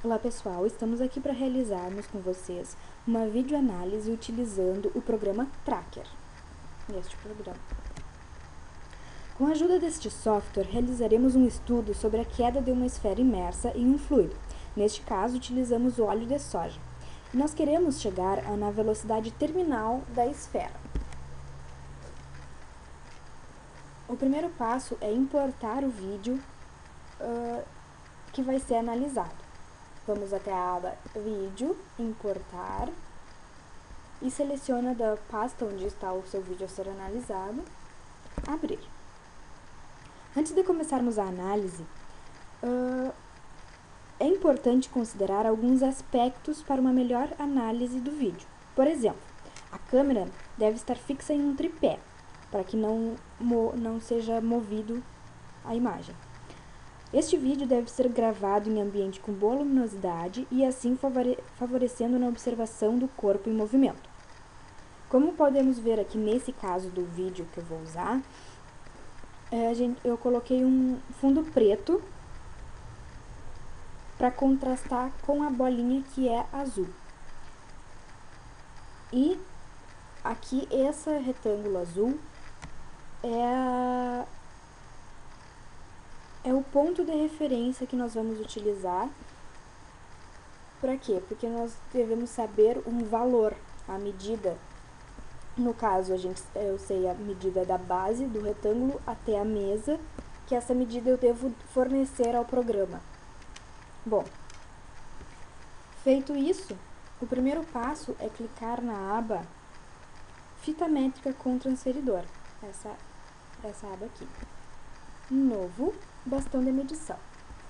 Olá pessoal, estamos aqui para realizarmos com vocês uma videoanálise utilizando o programa Tracker. Com a ajuda deste software, realizaremos um estudo sobre a queda de uma esfera imersa em um fluido. Neste caso, utilizamos o óleo de soja. Nós queremos chegar na velocidade terminal da esfera. O primeiro passo é importar o vídeo que vai ser analisado. Vamos até a aba Vídeo, Importar, e seleciona da pasta onde está o seu vídeo a ser analisado, Abrir. Antes de começarmos a análise, é importante considerar alguns aspectos para uma melhor análise do vídeo. Por exemplo, a câmera deve estar fixa em um tripé, para que não seja movido a imagem. Este vídeo deve ser gravado em ambiente com boa luminosidade e assim favorecendo na observação do corpo em movimento. Como podemos ver aqui nesse caso do vídeo que eu vou usar, eu coloquei um fundo preto para contrastar com a bolinha que é azul. E aqui esse retângulo azul é o ponto de referência que nós vamos utilizar. Para quê? Porque nós devemos saber um valor, a medida. No caso, eu sei a medida da base do retângulo até a mesa, que essa medida eu devo fornecer ao programa. Bom, feito isso, o primeiro passo é clicar na aba Fita métrica com transferidor, essa aba aqui. Novo, bastão de medição.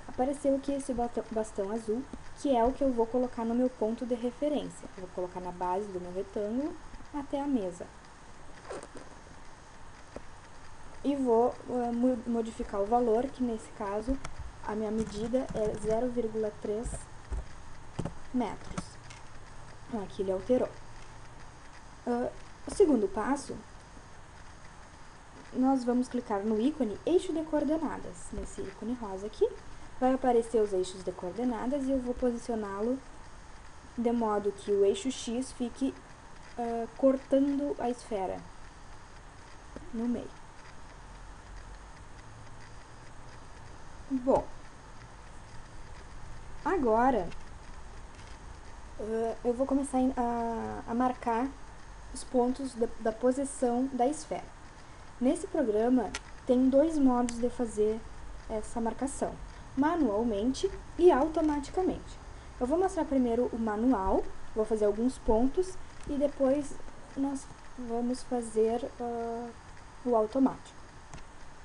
Apareceu aqui esse bastão azul, que é o que eu vou colocar no meu ponto de referência. Eu vou colocar na base do meu retângulo até a mesa. E vou modificar o valor, que nesse caso a minha medida é 0,3 metros. Aqui ele alterou. O segundo passo, nós vamos clicar no ícone Eixo de Coordenadas. Nesse ícone rosa aqui, vai aparecer os eixos de coordenadas e eu vou posicioná-lo de modo que o eixo X fique cortando a esfera no meio. Bom, agora eu vou começar a marcar os pontos da posição da esfera. Nesse programa tem dois modos de fazer essa marcação: manualmente e automaticamente. Eu vou mostrar primeiro o manual, vou fazer alguns pontos e depois nós vamos fazer o automático.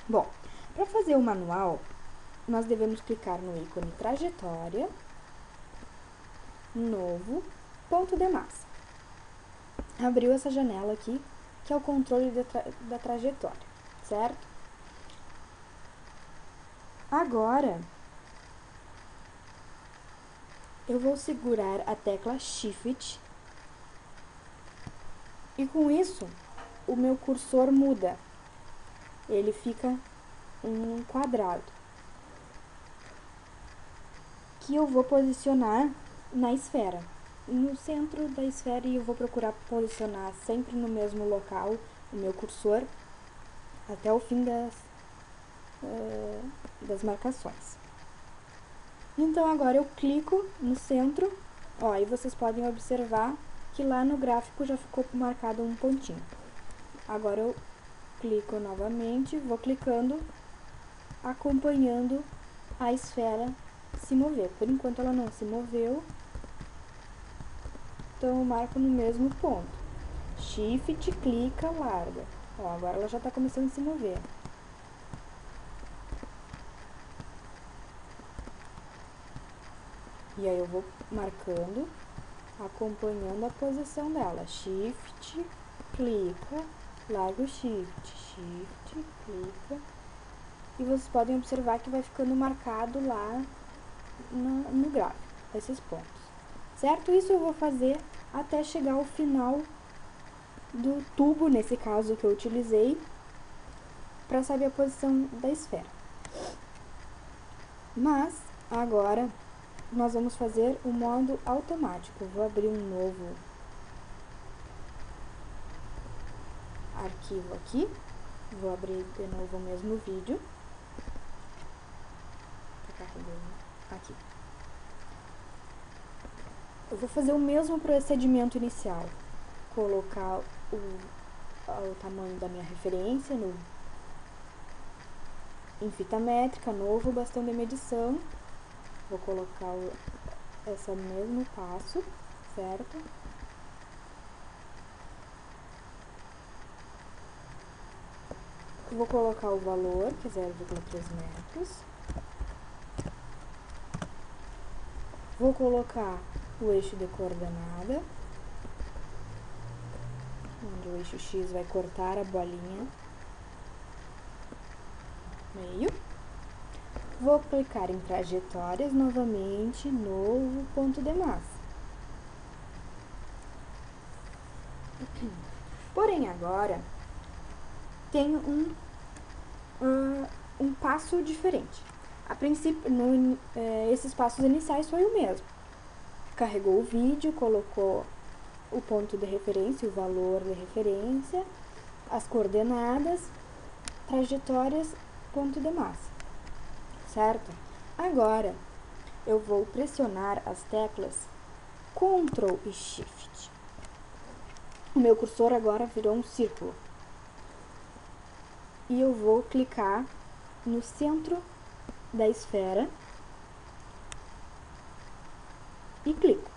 Bom, para fazer o manual, nós devemos clicar no ícone Trajetória, Novo, Ponto de Massa. Abriu essa janela aqui, que é o controle da trajetória, certo? Agora, eu vou segurar a tecla Shift e com isso o meu cursor muda, ele fica um quadrado que eu vou posicionar na esfera, no centro da esfera, e eu vou procurar posicionar sempre no mesmo local o meu cursor até o fim das marcações. Então agora eu clico no centro, e vocês podem observar que lá no gráfico já ficou marcado um pontinho. Agora eu clico novamente, vou clicando, acompanhando a esfera se mover. Por enquanto ela não se moveu, então eu marco no mesmo ponto. Shift, clica, larga. Agora ela já está começando a se mover. E aí eu vou marcando, acompanhando a posição dela. Shift, clica, larga o Shift, Shift, clica. E vocês podem observar que vai ficando marcado lá no gráfico, esses pontos. Certo? Isso eu vou fazer até chegar ao final do tubo, nesse caso que eu utilizei, para saber a posição da esfera. Mas, agora, nós vamos fazer o modo automático. Vou abrir um novo arquivo aqui. Vou abrir de novo o mesmo vídeo. Tá carregando aqui. Eu vou fazer o mesmo procedimento inicial. Colocar o tamanho da minha referência em fita métrica, novo bastão de medição. Vou colocar esse mesmo passo, certo? Vou colocar o valor, que é 0,3 metros. Vou colocar o eixo de coordenada, onde o eixo X vai cortar a bolinha meio. Vou clicar em trajetórias novamente, novo ponto de massa. Porém, agora tem um passo diferente. A princípio, esses passos iniciais foi o mesmo. Carregou o vídeo, colocou o ponto de referência, o valor de referência, as coordenadas, trajetórias, ponto de massa. Certo? Agora, eu vou pressionar as teclas Ctrl e Shift. O meu cursor agora virou um círculo. E eu vou clicar no centro da esfera e clico.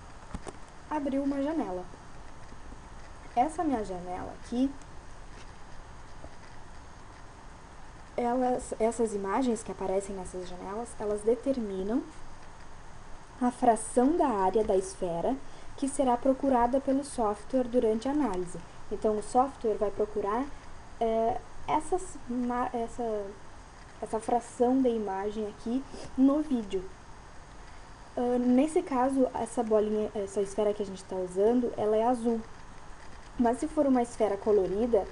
Abriu uma janela. Essa minha janela aqui, essas imagens que aparecem nessas janelas, elas determinam a fração da área da esfera que será procurada pelo software durante a análise. Então, o software vai procurar essa fração da imagem aqui no vídeo. Nesse caso, essa esfera que a gente está usando, ela é azul. Mas se for uma esfera colorida,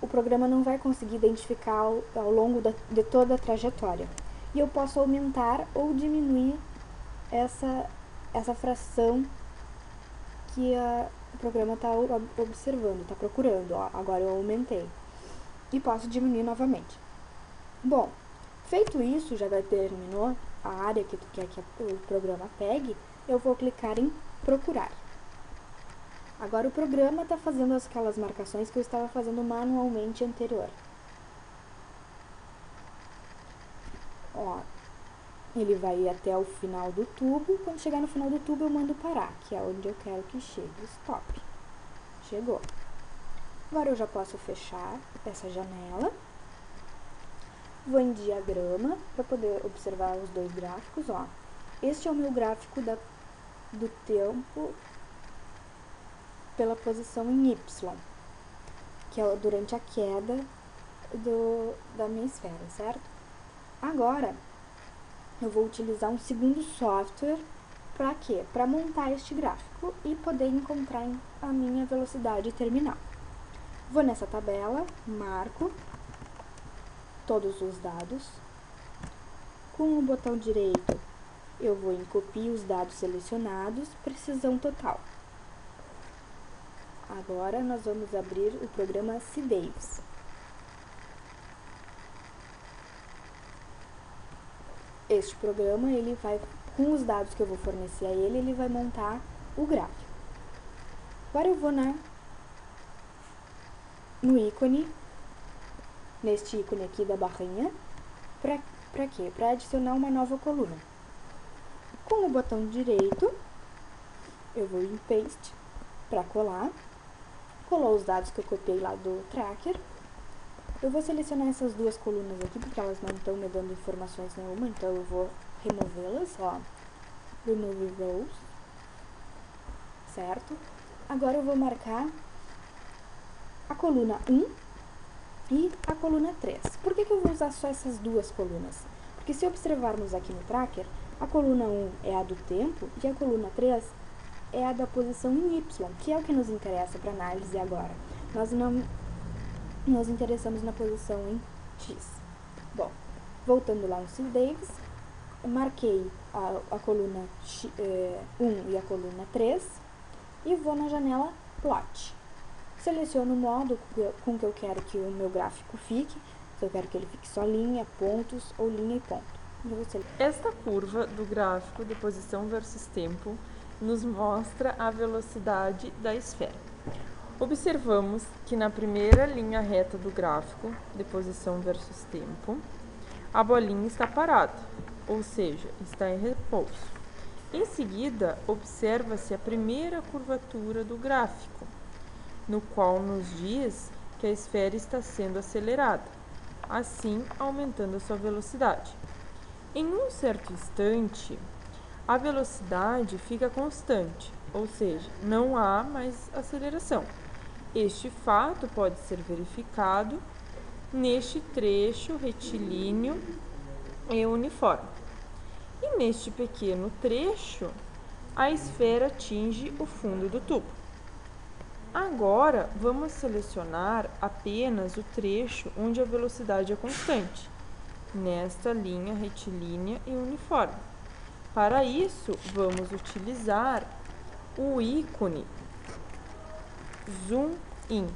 o programa não vai conseguir identificar ao longo de toda a trajetória. E eu posso aumentar ou diminuir essa fração que o programa está observando, está procurando. Ó, agora eu aumentei. E posso diminuir novamente. Bom, feito isso, já determinou a área que tu quer que o programa pegue, eu vou clicar em procurar. Agora o programa está fazendo aquelas marcações que eu estava fazendo manualmente anterior. Ó, ele vai ir até o final do tubo. Quando chegar no final do tubo, eu mando parar, que é onde eu quero que chegue. Stop. Chegou. Agora eu já posso fechar essa janela. Vou em diagrama para poder observar os dois gráficos. Ó. Este é o meu gráfico do tempo pela posição em Y, que é durante a queda da minha esfera, certo? Agora, eu vou utilizar um segundo software para quê? Para montar este gráfico e poder encontrar a minha velocidade terminal. Vou nessa tabela, marco todos os dados. Com o botão direito, eu vou em copia os dados selecionados, precisão total. Agora, nós vamos abrir o programa CDaves. Este programa, ele vai, com os dados que eu vou fornecer a ele, ele vai montar o gráfico. Agora eu vou no ícone, neste ícone aqui da barrinha, para quê? Para adicionar uma nova coluna. Com o botão direito, eu vou em Paste para colar. Colou os dados que eu copiei lá do tracker. Eu vou selecionar essas duas colunas aqui, porque elas não estão me dando informações nenhuma, então eu vou removê-las, ó. Remove rows. Certo? Agora eu vou marcar a coluna 1 e a coluna 3. Por que eu vou usar só essas duas colunas? Porque se observarmos aqui no tracker, a coluna 1 é a do tempo e a coluna 3 é a da posição em Y, que é o que nos interessa para análise agora. Nós não nos interessamos na posição em X. Bom, voltando lá no CDaves, marquei a coluna 1 e a coluna 3 e vou na janela Plot. Seleciono o modo com que eu quero que o meu gráfico fique, se eu quero que ele fique só linha, pontos ou linha e ponto. Esta curva do gráfico de posição versus tempo nos mostra a velocidade da esfera. Observamos que na primeira linha reta do gráfico, de posição versus tempo, a bolinha está parada, ou seja, está em repouso. Em seguida, observa-se a primeira curvatura do gráfico, no qual nos diz que a esfera está sendo acelerada, assim aumentando a sua velocidade. Em um certo instante, a velocidade fica constante, ou seja, não há mais aceleração. Este fato pode ser verificado neste trecho retilíneo e uniforme. E neste pequeno trecho, a esfera atinge o fundo do tubo. Agora, vamos selecionar apenas o trecho onde a velocidade é constante, nesta linha retilínea e uniforme. Para isso, vamos utilizar o ícone Zoom In.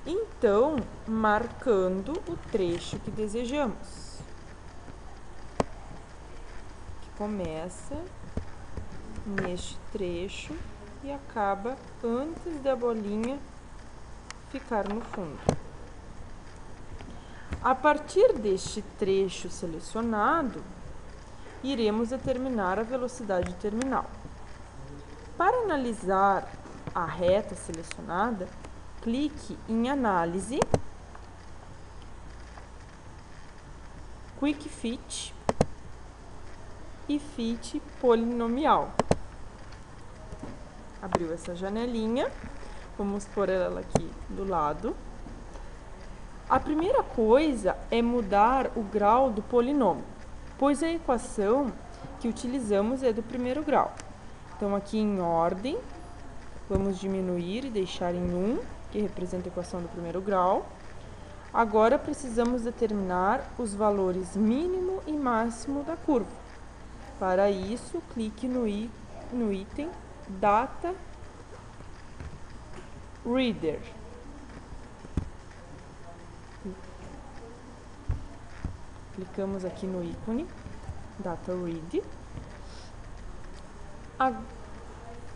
Então, marcando o trecho que desejamos, que começa neste trecho e acaba antes da bolinha ficar no fundo. A partir deste trecho selecionado, iremos determinar a velocidade terminal. Para analisar a reta selecionada, clique em Análise, Quick Fit e Fit Polinomial. Abriu essa janelinha, vamos pôr ela aqui do lado. A primeira coisa é mudar o grau do polinômio, pois a equação que utilizamos é do primeiro grau. Então, aqui em ordem, vamos diminuir e deixar em 1, que representa a equação do primeiro grau. Agora, precisamos determinar os valores mínimo e máximo da curva. Para isso, clique no item Data Reader. Clicamos aqui no ícone Data Read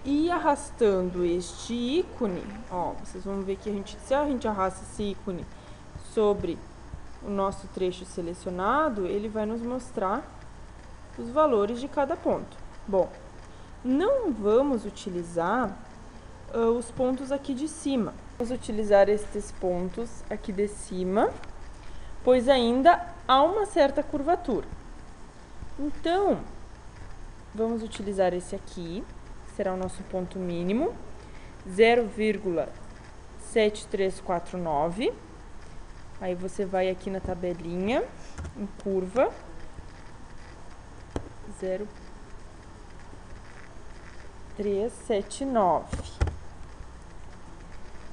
e arrastando este ícone, ó, vocês vão ver que se a gente arrasta esse ícone sobre o nosso trecho selecionado, ele vai nos mostrar os valores de cada ponto. Bom, não vamos utilizar os pontos aqui de cima. Vamos utilizar estes pontos aqui de cima, pois ainda há uma certa curvatura. Então, vamos utilizar esse aqui, será o nosso ponto mínimo, 0,7349. Aí você vai aqui na tabelinha, em curva, 0,379.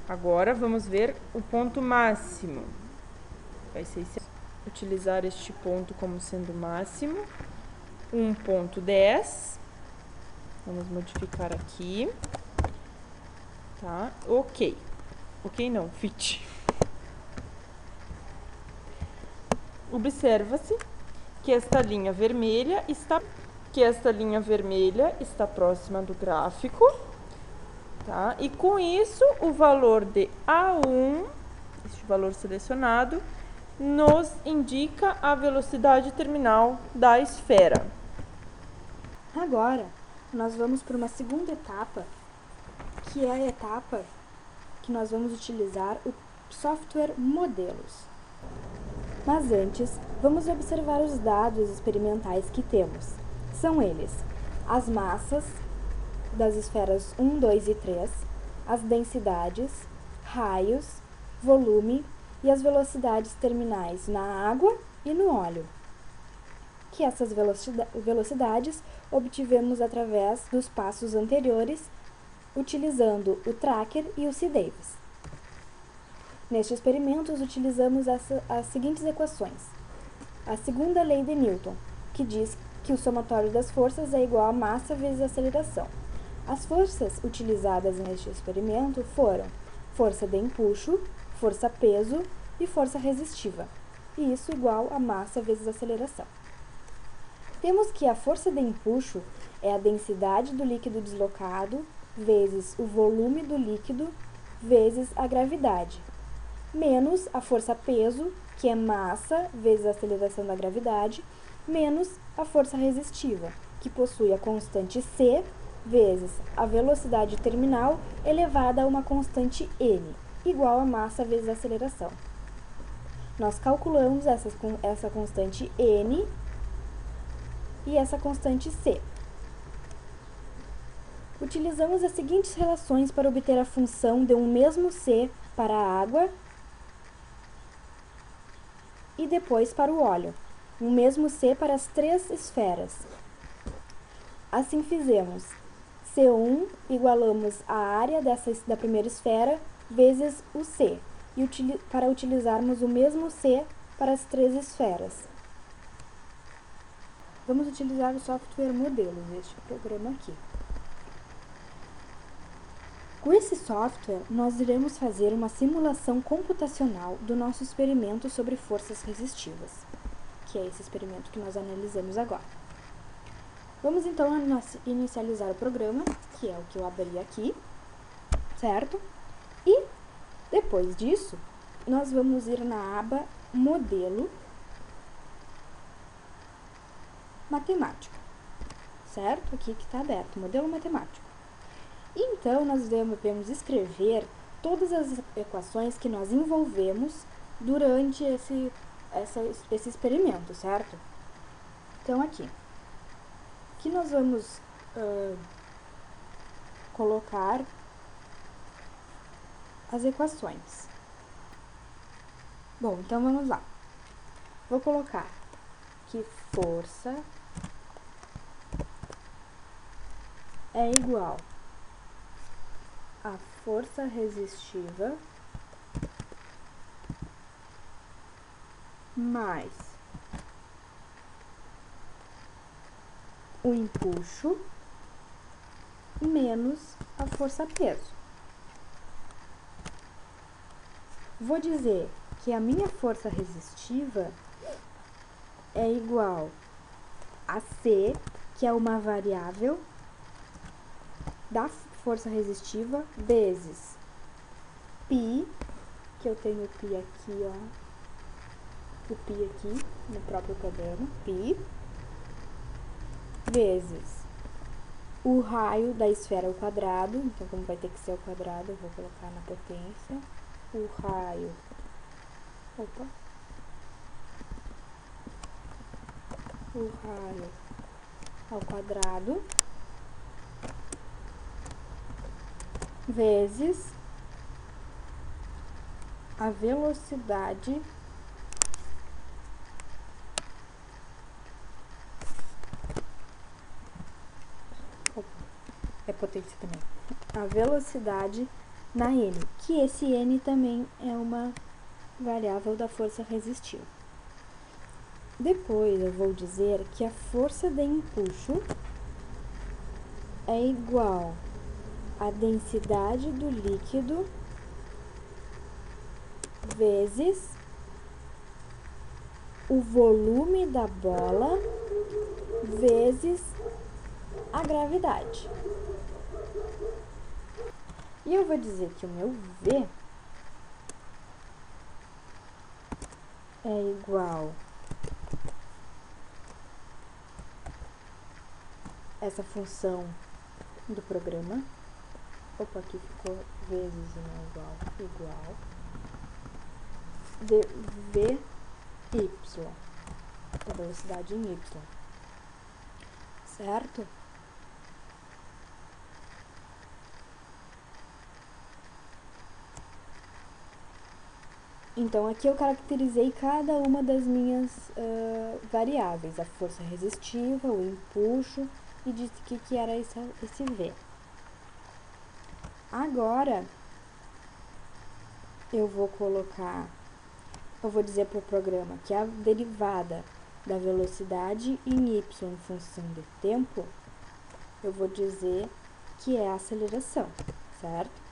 Agora, vamos ver o ponto máximo. Vai ser utilizar este ponto como sendo máximo, 1,10. Vamos modificar aqui, tá? Ok. Ok não, fit. Observa-se que esta linha vermelha está próxima do gráfico, tá? E com isso, o valor de A1, este valor selecionado, nos indica a velocidade terminal da esfera. Agora, nós vamos para uma segunda etapa, que é a etapa que nós vamos utilizar o software Modelos. Mas antes, vamos observar os dados experimentais que temos. São eles: as massas das esferas 1, 2 e 3, as densidades, raios, volume e as velocidades terminais na água e no óleo. Que essas velocidades obtivemos através dos passos anteriores, utilizando o tracker e o C-Davis. Neste experimento, utilizamos as seguintes equações. a segunda lei de Newton, que diz que o somatório das forças é igual a massa vezes a aceleração. As forças utilizadas neste experimento foram força de empuxo, força-peso e força resistiva, e isso igual a massa vezes a aceleração. Temos que a força de empuxo é a densidade do líquido deslocado vezes o volume do líquido vezes a gravidade, menos a força-peso, que é massa vezes a aceleração da gravidade, menos a força resistiva, que possui a constante C vezes a velocidade terminal elevada a uma constante n, igual a massa vezes a aceleração. Nós calculamos essa constante n e essa constante C. Utilizamos as seguintes relações para obter a função de um mesmo C para a água e depois para o óleo, um mesmo C para as 3 esferas. Assim fizemos. C1 igualamos a área da primeira esfera vezes o C, para utilizarmos o mesmo C para as 3 esferas. Vamos utilizar o software Modelos, este programa aqui. Com esse software, nós iremos fazer uma simulação computacional do nosso experimento sobre forças resistivas, que é esse experimento que nós analisamos agora. Vamos então inicializar o programa, que é o que eu abri aqui, certo? E depois disso, nós vamos ir na aba Modelo Matemático, certo? Aqui que está aberto, Modelo Matemático. Então, nós devemos escrever todas as equações que nós envolvemos durante esse experimento, certo? Então, aqui nós vamos colocar as equações. Bom, então vamos lá. Vou colocar que força é igual a força resistiva mais o empuxo menos a força-peso. Vou dizer que a minha força resistiva é igual a C, que é uma variável da força resistiva, vezes π, que eu tenho π aqui, ó, o π aqui no próprio programa, π, vezes o raio da esfera ao quadrado, então como vai ter que ser ao quadrado, eu vou colocar na potência, o raio, o raio ao quadrado, vezes a velocidade potência também, a velocidade na n, que esse n também é uma variável da força resistiva. Depois eu vou dizer que a força de empuxo é igual à densidade do líquido vezes o volume da bola vezes a gravidade. E eu vou dizer que o meu V é igual essa função do programa. Opa, aqui ficou vezes e não igual. De Vy, a velocidade em y. Certo? Então, aqui eu caracterizei cada uma das minhas variáveis, a força resistiva, o empuxo, e disse que era esse V. Agora, eu vou colocar eu vou dizer para o programa que a derivada da velocidade em y em função de tempo, eu vou dizer que é a aceleração, certo?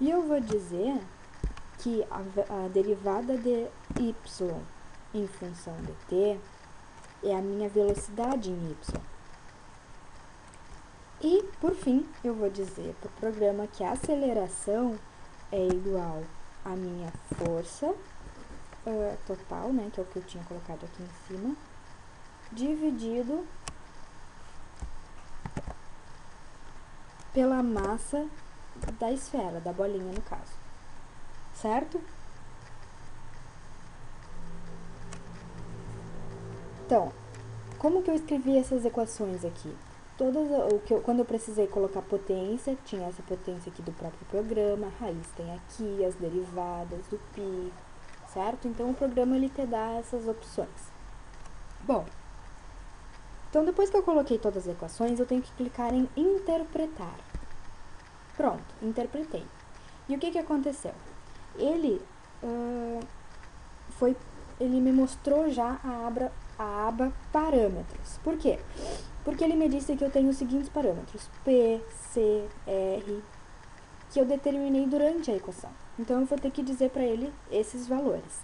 E eu vou dizer que a derivada de y em função de t é a minha velocidade em y. E, por fim, eu vou dizer para o programa que a aceleração é igual à minha força total, né, que é o que eu tinha colocado aqui em cima, dividido pela massa da esfera, da bolinha no caso, certo? Então, como que eu escrevi essas equações aqui? Quando eu precisei colocar potência, tinha essa potência aqui do próprio programa, a raiz tem aqui, as derivadas do π, certo? Então, o programa ele te dá essas opções. Bom, então depois que eu coloquei todas as equações, eu tenho que clicar em interpretar. Pronto, interpretei. E o que aconteceu? Ele me mostrou já a aba parâmetros. Por quê? Porque ele me disse que eu tenho os seguintes parâmetros, P, C, R, que eu determinei durante a equação. Então, eu vou ter que dizer para ele esses valores.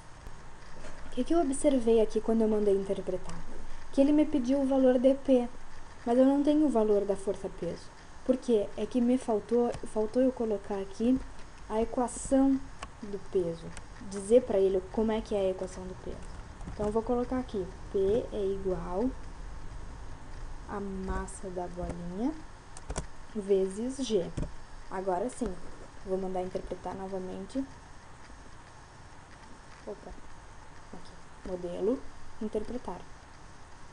O que eu observei aqui quando eu mandei interpretar? Que ele me pediu o valor de P, mas eu não tenho o valor da força-peso. Por quê? É que me faltou eu colocar aqui a equação do peso, dizer para ele como é que é a equação do peso. Então, eu vou colocar aqui, P é igual a massa da bolinha vezes G. Agora sim, vou mandar interpretar novamente. Opa, aqui, modelo, interpretar.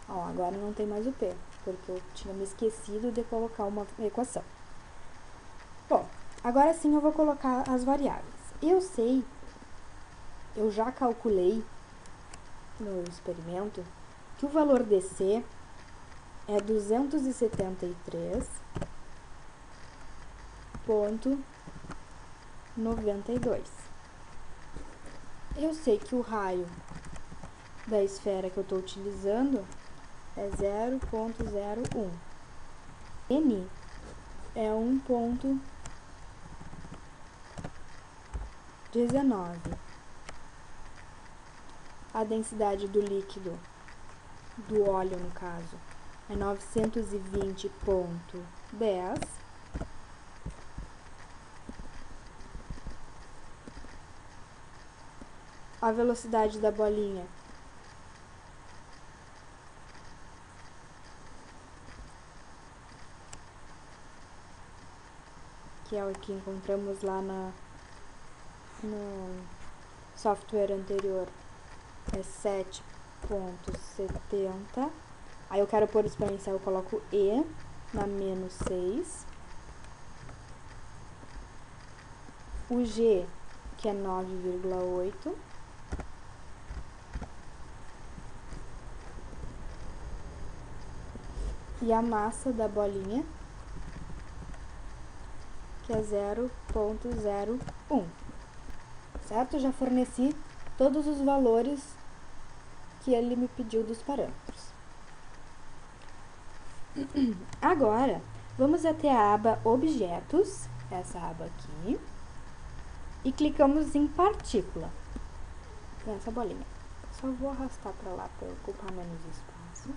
Ó, agora não tem mais o P, porque eu tinha me esquecido de colocar uma equação. Bom, agora sim eu vou colocar as variáveis. Eu já calculei no experimento que o valor de C é 273,92. Eu sei que o raio da esfera que eu estou utilizando é 0,01. N é 1,19. A densidade do líquido, do óleo no caso, é 920,10. A velocidade da bolinha que é o que encontramos lá no software anterior, é 7,70. Aí eu quero pôr exponencial, eu coloco E na menos 6. O G, que é 9,8. E a massa da bolinha, que é 0,01. Certo? Já forneci todos os valores que ele me pediu dos parâmetros. Agora, vamos até a aba Objetos, essa aba aqui, e clicamos em Partícula, nessa bolinha. Só vou arrastar para lá para ocupar menos espaço,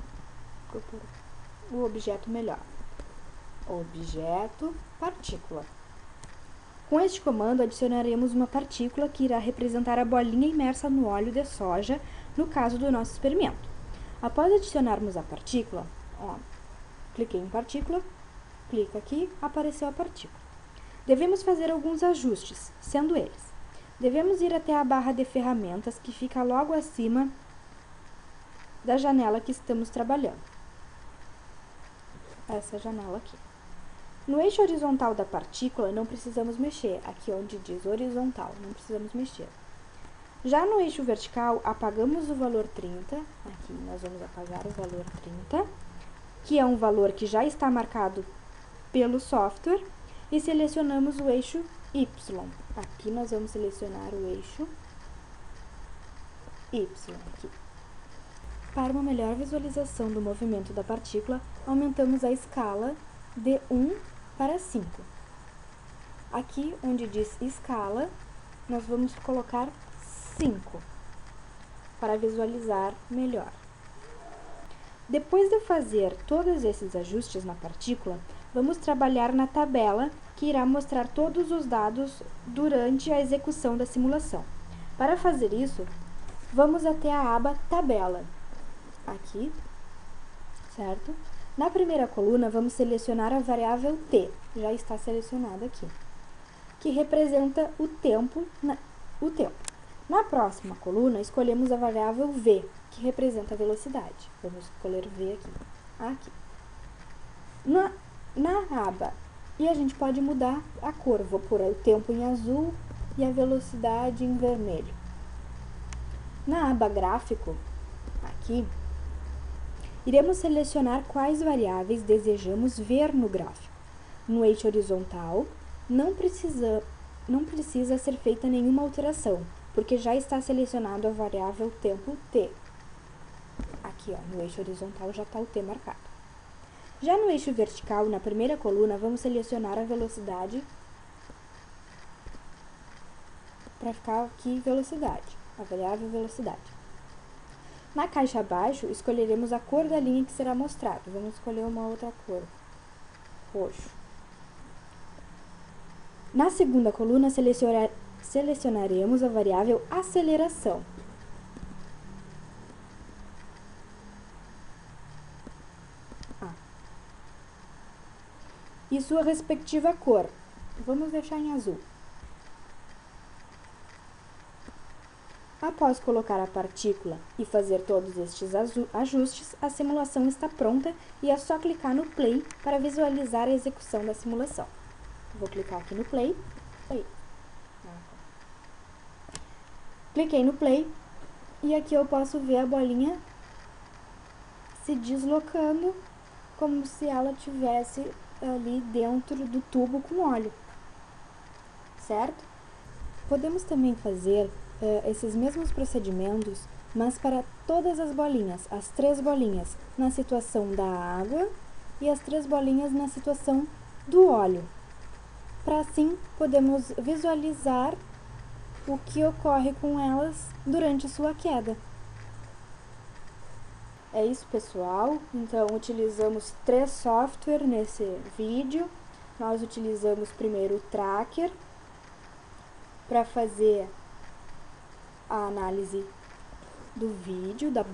o objeto melhor. Objeto, partícula. Com este comando, adicionaremos uma partícula que irá representar a bolinha imersa no óleo de soja, no caso do nosso experimento. Após adicionarmos a partícula, cliquei em partícula, clica aqui, apareceu a partícula. Devemos fazer alguns ajustes, sendo eles: devemos ir até a barra de ferramentas que fica logo acima da janela que estamos trabalhando. Essa janela aqui. No eixo horizontal da partícula, não precisamos mexer. Aqui onde diz horizontal, não precisamos mexer. Já no eixo vertical, apagamos o valor 30. Aqui nós vamos apagar o valor 30, que é um valor que já está marcado pelo software, e selecionamos o eixo Y. Aqui nós vamos selecionar o eixo y aqui. Para uma melhor visualização do movimento da partícula, aumentamos a escala de 1 para 5. Aqui, onde diz escala, nós vamos colocar 5, para visualizar melhor. Depois de fazer todos esses ajustes na partícula, vamos trabalhar na tabela que irá mostrar todos os dados durante a execução da simulação. Para fazer isso, vamos até a aba Tabela, aqui, certo? Na primeira coluna, vamos selecionar a variável t, já está selecionada aqui, que representa o tempo. Na próxima coluna, escolhemos a variável v, que representa a velocidade. Vamos escolher v aqui. Na aba, e a gente pode mudar a cor, vou pôr o tempo em azul e a velocidade em vermelho. Na aba Gráfico, aqui, iremos selecionar quais variáveis desejamos ver no gráfico. No eixo horizontal, não precisa ser feita nenhuma alteração, porque já está selecionado a variável tempo t. Aqui, ó, no eixo horizontal já está o t marcado. Já no eixo vertical, na primeira coluna, vamos selecionar a velocidade, para ficar aqui velocidade, a variável velocidade. Na caixa abaixo, escolheremos a cor da linha que será mostrada. Vamos escolher uma outra cor, roxo. Na segunda coluna, selecionaremos a variável aceleração. E sua respectiva cor. Vamos deixar em azul. Após colocar a partícula e fazer todos estes ajustes, a simulação está pronta e é só clicar no Play para visualizar a execução da simulação. Vou clicar aqui no Play. Cliquei no Play e aqui eu posso ver a bolinha se deslocando como se ela tivesse ali dentro do tubo com óleo, certo? Podemos também fazer esses mesmos procedimentos, mas para todas as bolinhas, as 3 bolinhas na situação da água e as 3 bolinhas na situação do óleo. Para assim, podemos visualizar o que ocorre com elas durante sua queda. É isso, pessoal. Então, utilizamos 3 softwares nesse vídeo. Nós utilizamos primeiro o Tracker para fazer a análise do vídeo, da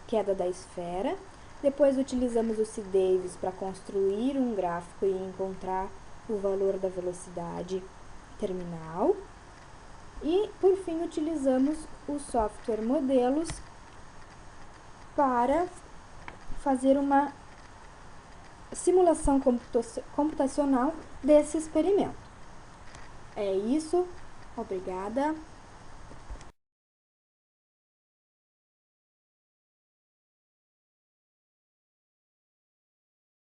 queda da esfera. Depois utilizamos o C-Davis para construir um gráfico e encontrar o valor da velocidade terminal. E, por fim, utilizamos o software Modelos para fazer uma simulação computacional desse experimento. É isso. Obrigada.